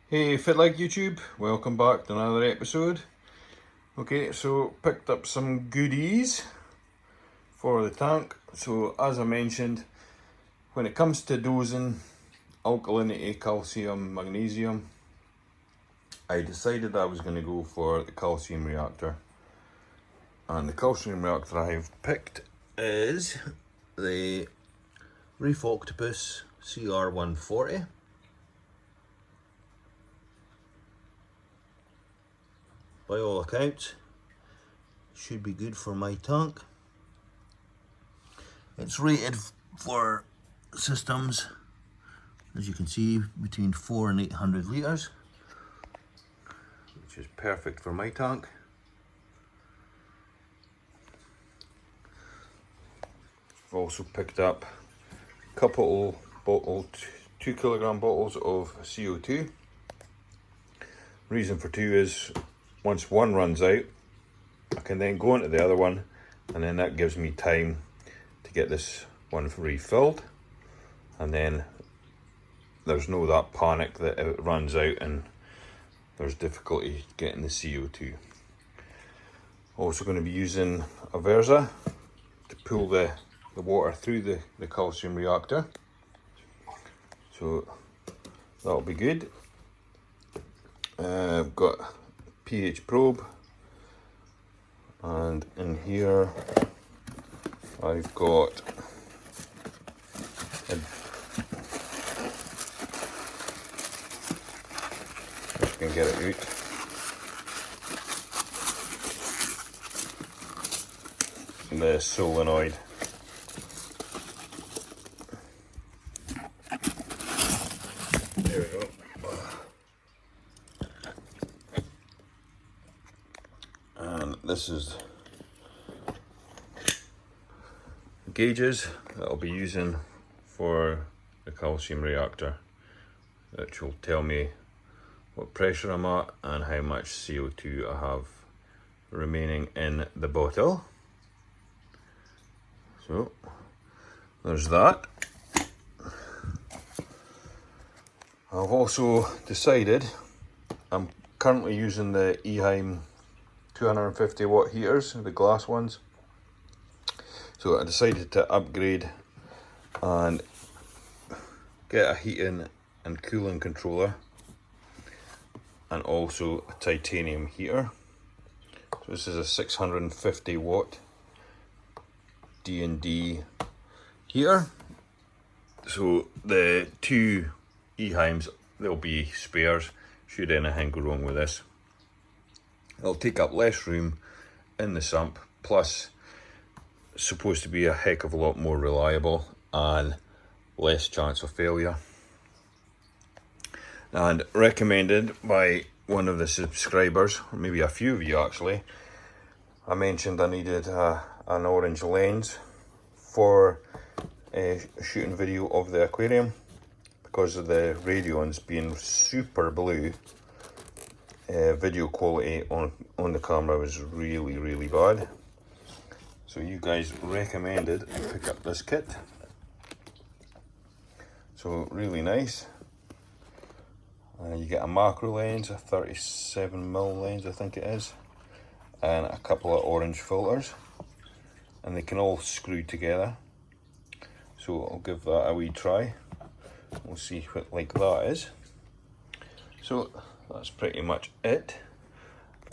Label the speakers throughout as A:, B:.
A: Hey, if it like YouTube, welcome back to another episode. Okay, so picked up some goodies for the tank. So as I mentioned, when it comes to dosing alkalinity, calcium, magnesium, I decided I was going to go for the calcium reactor. And the calcium reactor I've picked is the Reef Octopus CR140. By all accounts, should be good for my tank. It's rated for systems, as you can see, between 400 and 800 litres, which is perfect for my tank. I've also picked up a couple bottles, 2 kilogram bottles of CO2. Reason for two is once one runs out, I can then go into the other one, and then that gives me time to get this one refilled, and then there's no that panic that it runs out and there's difficulty getting the CO2. Also going to be using a Versa to pull the water through the calcium reactor, so that'll be good. I've got a pH probe, and in here I've got a, if I can get it out, the solenoid. There we go. And this is the gauges that I'll be using for the calcium reactor, which will tell me what pressure I'm at and how much CO2 I have remaining in the bottle. So there's that. I've also decided, I'm currently using the Eheim 250 watt heaters, the glass ones. So I decided to upgrade and get a heating and cooling controller, and also a titanium heater. So this is a 650 watt D&D heater. So the two Eheims, they'll be spares should anything go wrong with this. It'll take up less room in the sump, plus it's supposed to be a heck of a lot more reliable and less chance of failure. And recommended by one of the subscribers, or maybe a few of you actually. I mentioned I needed an orange lens for shooting video of the aquarium because of the Radion's being super blue. Video quality on the camera was really bad. So you guys recommended I pick up this kit. So really nice. You get a macro lens, a 37mm lens I think it is, and a couple of orange filters, and they can all screw together. So I'll give that a wee try. We'll see what like that is. So that's pretty much it.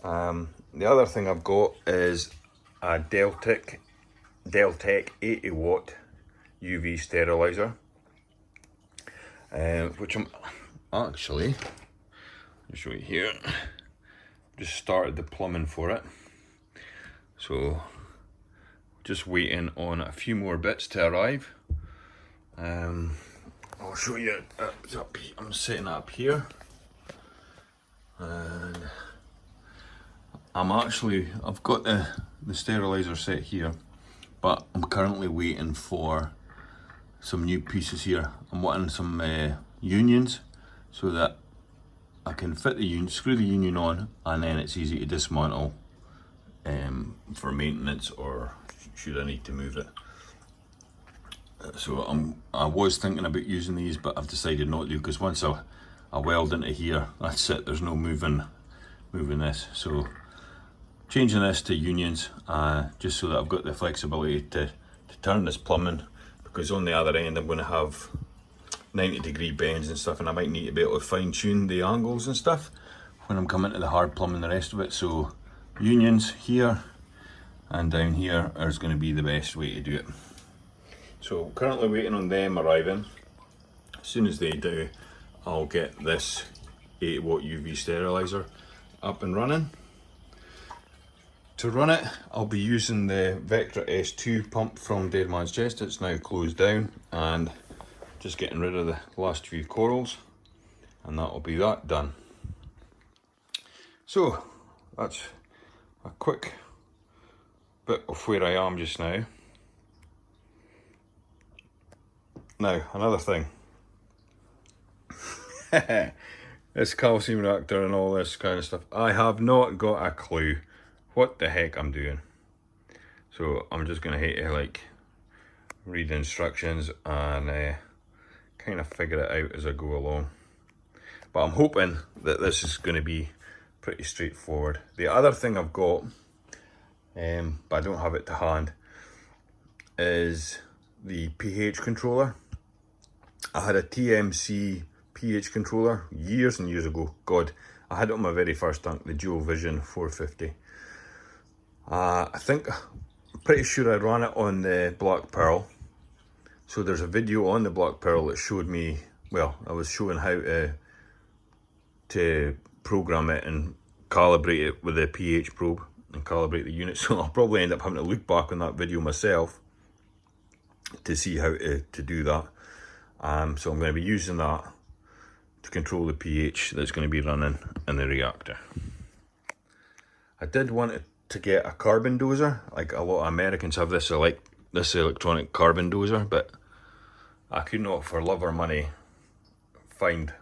A: The other thing I've got is a Deltec 80 watt UV sterilizer, which I'm actually, I'll show you here, just started the plumbing for it, so just waiting on a few more bits to arrive. I'll show you, I'm setting it up here, and I've got the sterilizer set here, but I'm currently waiting for some new pieces here. I'm wanting some unions so that I can fit the union, screw the union on, and then it's easy to dismantle for maintenance or should I need to move it. So I was thinking about using these, but I've decided not to, because once I a weld into here. That's it, there's no moving this. So changing this to unions, just so that I've got the flexibility to turn this plumbing, because on the other end I'm going to have 90-degree bends and stuff, and I might need to be able to fine tune the angles and stuff when I'm coming to the hard plumbing the rest of it. So unions here and down here is going to be the best way to do it. So currently waiting on them arriving. As soon as they do, I'll get this 80-watt UV sterilizer up and running. To run it, I'll be using the Vector S2 pump from Dead Man's Chest. It's now closed down, and just getting rid of the last few corals, and that'll be that done. So that's a quick bit of where I am just now. Now, another thing. This calcium reactor and all this kind of stuff, I have not got a clue what the heck I'm doing. So I'm just going to hate to like read the instructions and kind of figure it out as I go along. But I'm hoping that this is going to be pretty straightforward. The other thing I've got, but I don't have it to hand, is the pH controller. I had a TMC pH controller years and years ago. God, I had it on my very first tank, the Dual Vision 450. I'm pretty sure I ran it on the Black Pearl. So there's a video on the Black Pearl that showed me, well, I was showing how to program it and calibrate it with a pH probe and calibrate the unit. So I'll probably end up having to look back on that video myself to see how to do that. So I'm going to be using that to control the pH that's going to be running in the reactor. I did want to get a carbon doser, like a lot of Americans have this, this electronic carbon doser, but I could not for love or money find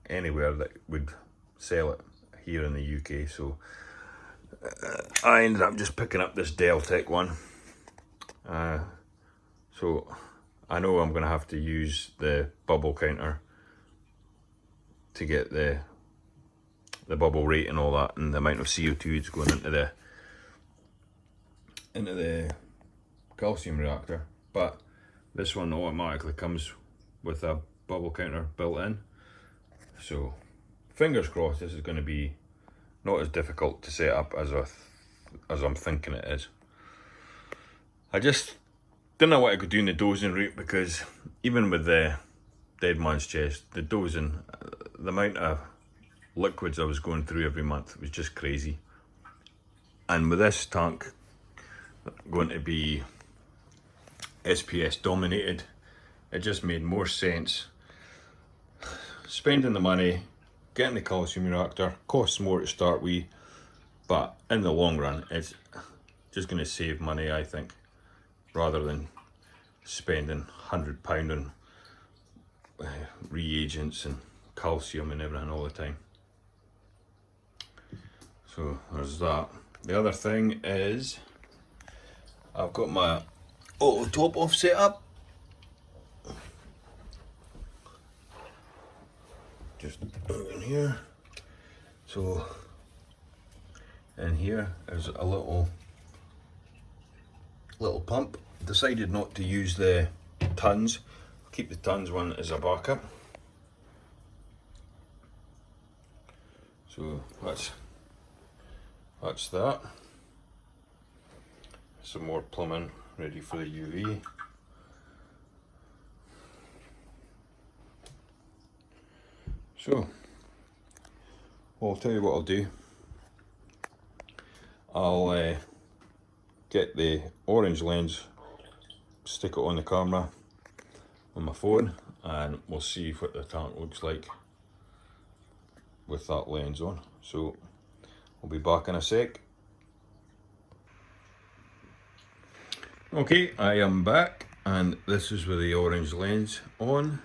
A: anywhere that would sell it here in the UK. So I ended up just picking up this Deltec one. So I know I'm going to have to use the bubble counter to get the bubble rate and all that, and the amount of CO2 is going into the calcium reactor. But this one automatically comes with a bubble counter built in. So fingers crossed this is going to be not as difficult to set up as I'm thinking it is. I just didn't know what I could do in the dosing route, because even with the Dead Man's Chest, the dosing, the amount of liquids I was going through every month was just crazy. And with this tank going to be SPS dominated, it just made more sense spending the money, getting the calcium reactor. Costs more to start with, but in the long run it's just going to save money, I think, rather than spending £100 on reagents and calcium and everything all the time. So there's that. The other thing is I've got my auto top off set up. Just in here. So in here is a little pump. Decided not to use the tons. Keep the tons one as a backup. So that's that. Some more plumbing ready for the UV. So I'll tell you what I'll do. I'll get the orange lens, stick it on the camera on my phone, and we'll see what the tank looks like with that lens on. So I'll be back in a sec. Okay, I am back, and this is with the orange lens on.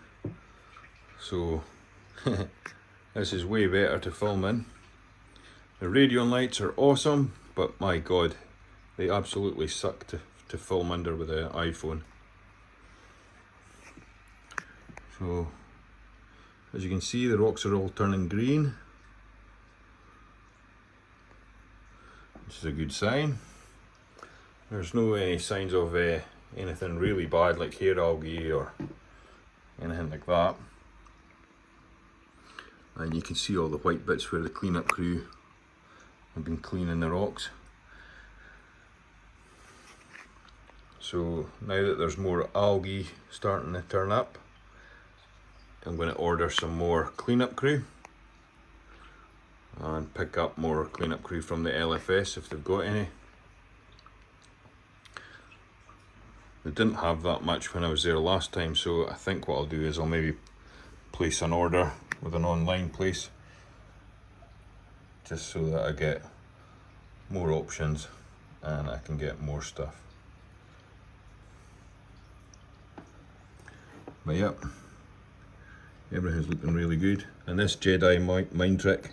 A: So this is way better to film in. The Radion lights are awesome, but my god, they absolutely suck to film under with the iPhone. So As you can see, the rocks are all turning green, which is a good sign. There's no any signs of anything really bad like hair algae or anything like that. And you can see all the white bits where the cleanup crew have been cleaning the rocks. So now that there's more algae starting to turn up, I'm going to order some more cleanup crew and pick up more cleanup crew from the LFS if they've got any. They didn't have that much when I was there last time, so I think what I'll do is I'll maybe place an order with an online place, just so that I get more options and I can get more stuff. But yep, everything's looking really good. And this Jedi mind trick,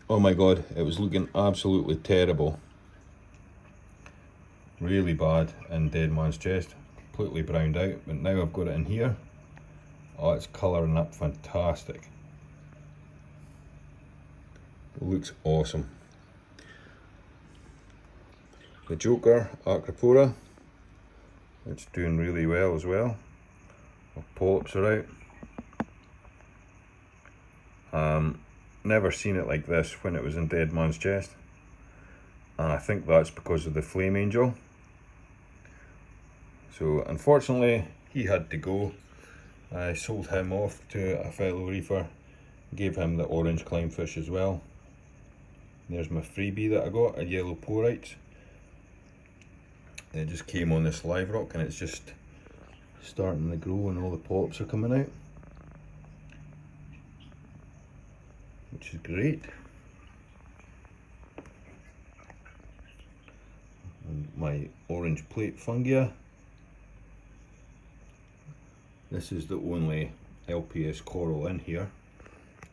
A: oh my god, it was looking absolutely terrible. Really bad in Dead Man's Chest, completely browned out, but now I've got it in here. Oh, it's colouring up fantastic. It looks awesome. The Joker, Acropora, it's doing really well as well. The polyps are out. Never seen it like this when it was in Dead Man's Chest. And I think that's because of the Flame Angel. So unfortunately, he had to go. I sold him off to a fellow reefer, gave him the orange clownfish as well. There's my freebie that I got, a yellow porite. It just came on this live rock and it's just starting to grow and all the polyps are coming out, which is great. And my orange plate fungi. This is the only LPS coral in here,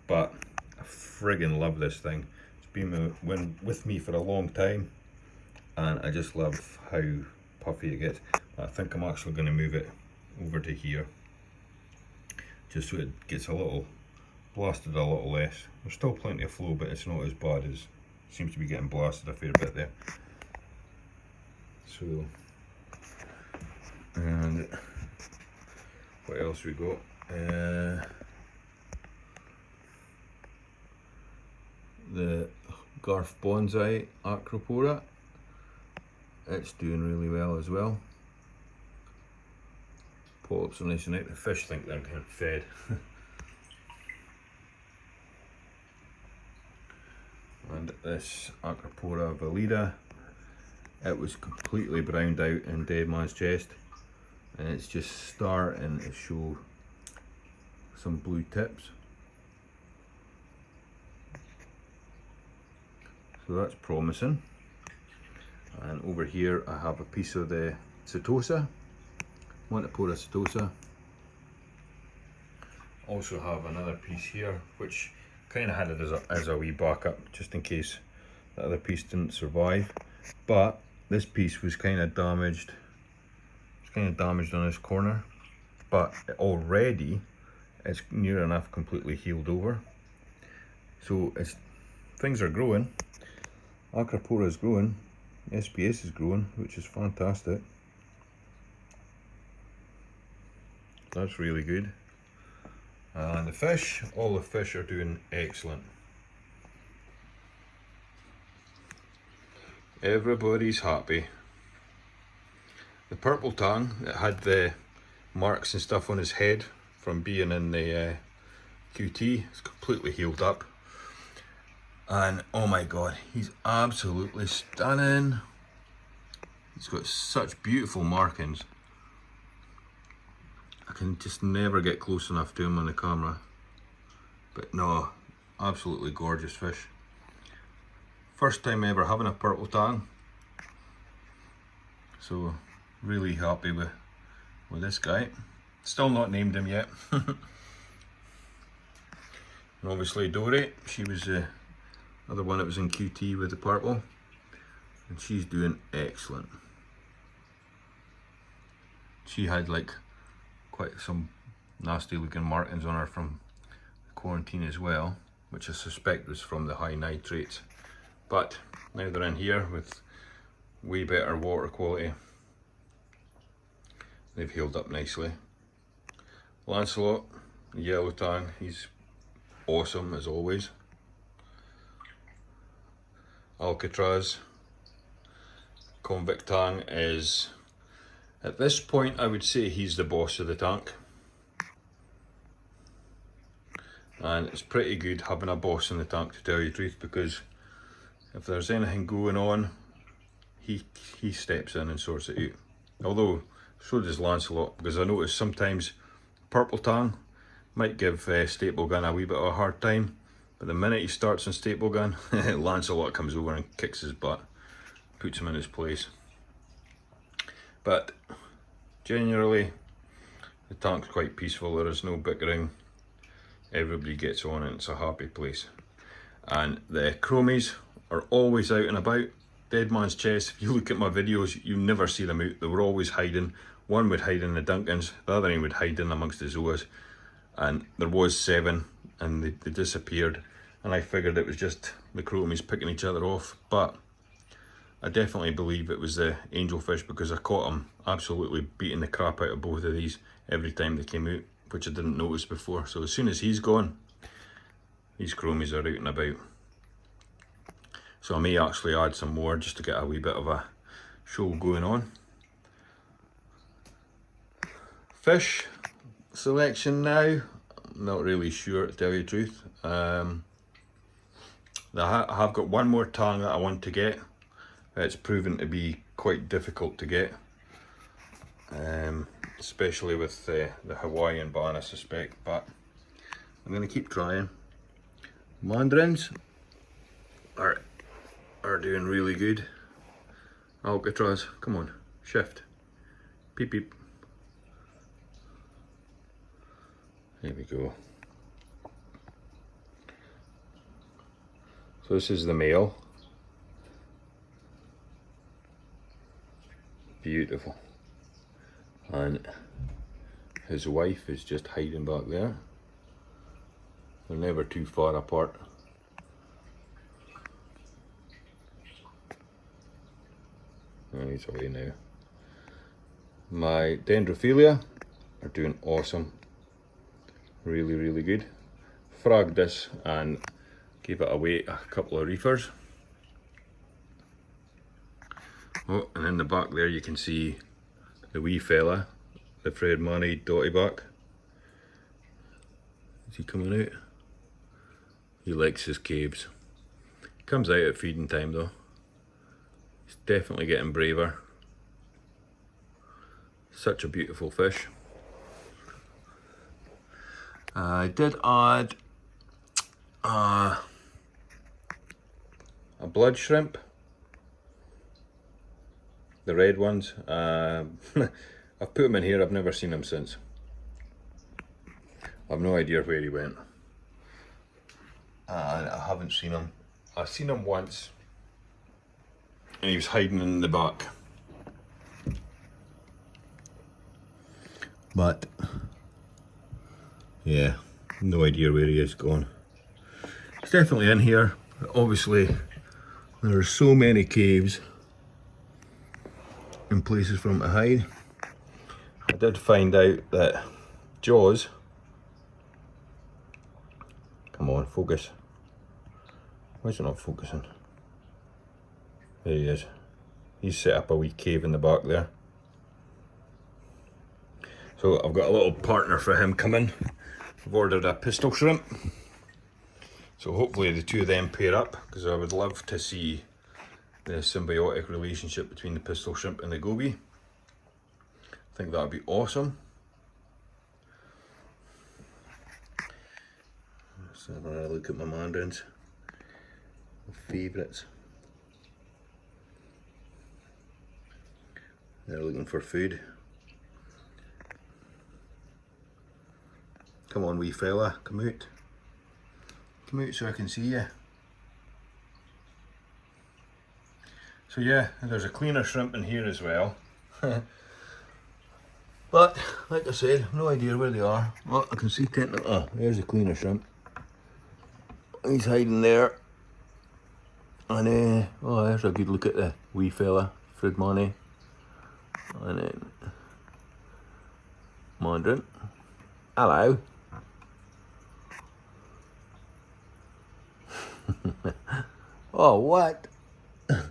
A: but I friggin' love this thing. It's been with me for a long time, and I just love how puffy it gets. I think I'm actually going to move it over to here, just so it gets a little blasted a little less. There's still plenty of flow, but it's not as bad as, seems to be getting blasted a fair bit there. So, and what else we got? The Garth Bonsai Acropora, it's doing really well as well. Polyps are nice and out. The fish think they're getting fed. And this Acropora valida, it was completely browned out in Dead Man's Chest, and it's just starting to show some blue tips. So that's promising. And over here I have a piece of the Setosa, Montipora Setosa. Also have another piece here, which kind of had it as a wee backup, just in case the other piece didn't survive. But this piece was kind of damaged. It's kind of damaged on this corner, but already it's near enough completely healed over. So things are growing. Acropora is growing, SPS is growing, which is fantastic. That's really good. And the fish, all the fish are doing excellent. Everybody's happy. The purple tang that had the marks and stuff on his head from being in the QT is completely healed up. And oh my god, he's absolutely stunning. He's got such beautiful markings. I can just never get close enough to him on the camera. But no, absolutely gorgeous fish. First time ever having a purple tang. So really happy with this guy. Still not named him yet. And obviously Dory, she was the other one that was in QT with the purple, and she's doing excellent. She had like quite some nasty looking markings on her from quarantine as well, which I suspect was from the high nitrates. But now they're in here with way better water quality. They've healed up nicely. Lancelot, the yellow tang, he's awesome as always. Alcatraz, convict tang is, at this point I would say he's the boss of the tank. And it's pretty good having a boss in the tank, to tell you the truth, because if there's anything going on, he steps in and sorts it out. Although, so does Lancelot, because I notice sometimes purple tang might give staple gun a wee bit of a hard time, but the minute he starts on staple gun, Lancelot comes over and kicks his butt, puts him in his place. But generally, the tank's quite peaceful. There is no bickering. Everybody gets on and it's a happy place. And the chromies are always out and about. Dead Man's Chest, if you look at my videos, you never see them out. They were always hiding. One would hide in the Duncans, the other one would hide in amongst the Zoas. And there was 7 and they disappeared. And I figured it was just the chromies picking each other off. But I definitely believe it was the angelfish, because I caught them absolutely beating the crap out of both of these every time they came out, which I didn't notice before. So as soon as he's gone, these chromies are out and about. So I may actually add some more just to get a wee bit of a show going on. Fish selection now, I'm not really sure, to tell you the truth. I have got one more tang that I want to get. It's proven to be quite difficult to get, especially with the Hawaiian ban, I suspect, but I'm going to keep trying. Mandarins are doing really good. Alcatraz, come on, shift. Peep peep. There we go. So this is the male. Beautiful. And his wife is just hiding back there. They're never too far apart. Oh, he's away now. My Dendrophilia are doing awesome. Really, really good. Fragged this and gave it away a couple of reefers. Oh, and in the back there you can see the wee fella, the Fred Manny dotty back. Is he coming out? He likes his caves. He comes out at feeding time though. He's definitely getting braver. Such a beautiful fish. I did add a blood shrimp. The red ones. I've put them in here, I've never seen him since. I've no idea where he went. I haven't seen him. I've seen him once and he was hiding in the back. But yeah, no idea where he is gone. He's definitely in here. Obviously there are so many caves and places for him to hide. I did find out that Jaws, come on, focus. Why is it not focusing? There he is. He's set up a wee cave in the back there. So I've got a little partner for him coming. I've ordered a pistol shrimp. So hopefully the two of them pair up, because I would love to see the symbiotic relationship between the pistol shrimp and the goby. I think that would be awesome. Let's have a look at my mandarins. My favourites. They're looking for food. Come on, wee fella, come out. Come out so I can see you. So yeah, there's a cleaner shrimp in here as well. But, like I said, no idea where they are. Oh, I can see tentacle. Oh, there's a cleaner shrimp. He's hiding there. And oh, there's a good look at the wee fella, Fred Money. And then Mondrin. Hello. Oh, what? The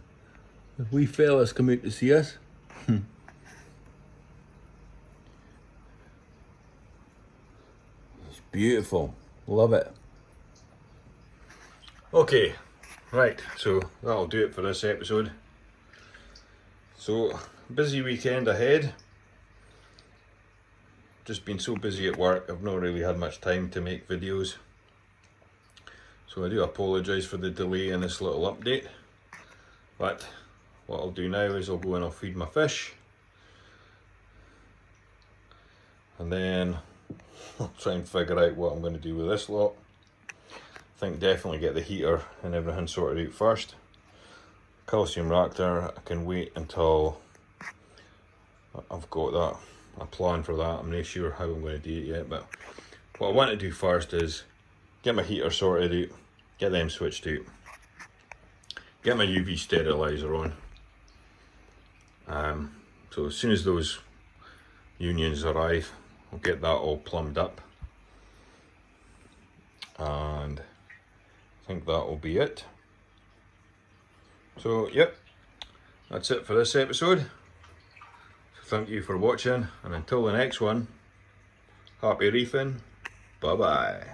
A: wee fella's come out to see us. It's beautiful. Love it. Okay, right, so that'll do it for this episode. So, busy weekend ahead. Just been so busy at work, I've not really had much time to make videos. So I do apologise for the delay in this little update. But what I'll do now is I'll go and I'll feed my fish. And then I'll try and figure out what I'm going to do with this lot. I think definitely get the heater and everything sorted out first. Calcium reactor, I can wait until I've got that, a plan for that. I'm not sure how I'm going to do it yet, but what I want to do first is get my heater sorted out, get them switched out, get my UV sterilizer on. So as soon as those unions arrive, I'll get that all plumbed up, and I think that will be it. So yep, that's it for this episode. So thank you for watching, and until the next one, happy reefing, bye bye.